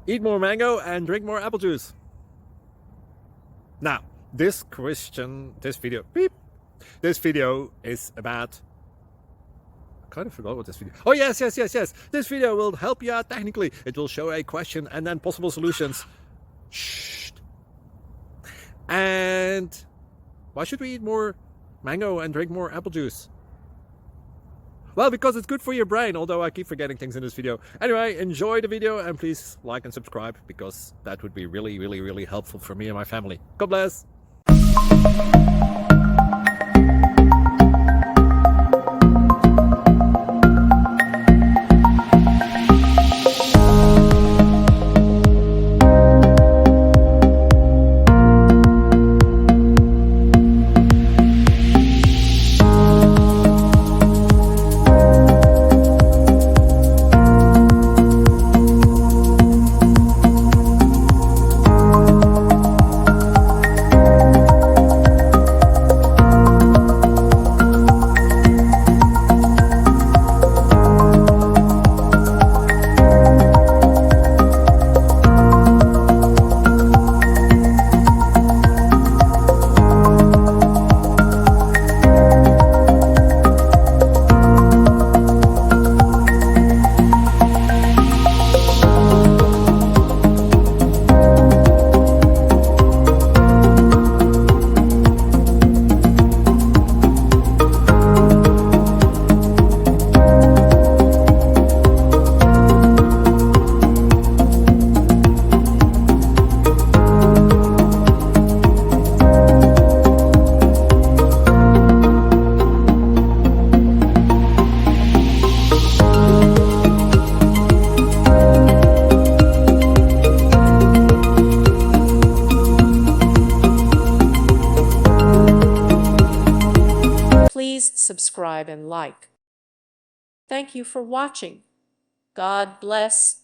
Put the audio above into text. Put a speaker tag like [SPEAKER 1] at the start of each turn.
[SPEAKER 1] Eat more mango and drink more apple juice. Now, this video is about, I kind of forgot what this video. Oh, yes. This video will help you out technically. It will show a question and then possible solutions. Shh. And why should we eat more mango and drink more apple juice? Well, because it's good for your brain, although I keep forgetting things in this video. Anyway, enjoy the video and please like and subscribe, because that would be really helpful for me and my family. God bless.
[SPEAKER 2] Please subscribe and like. Thank you for watching. God bless.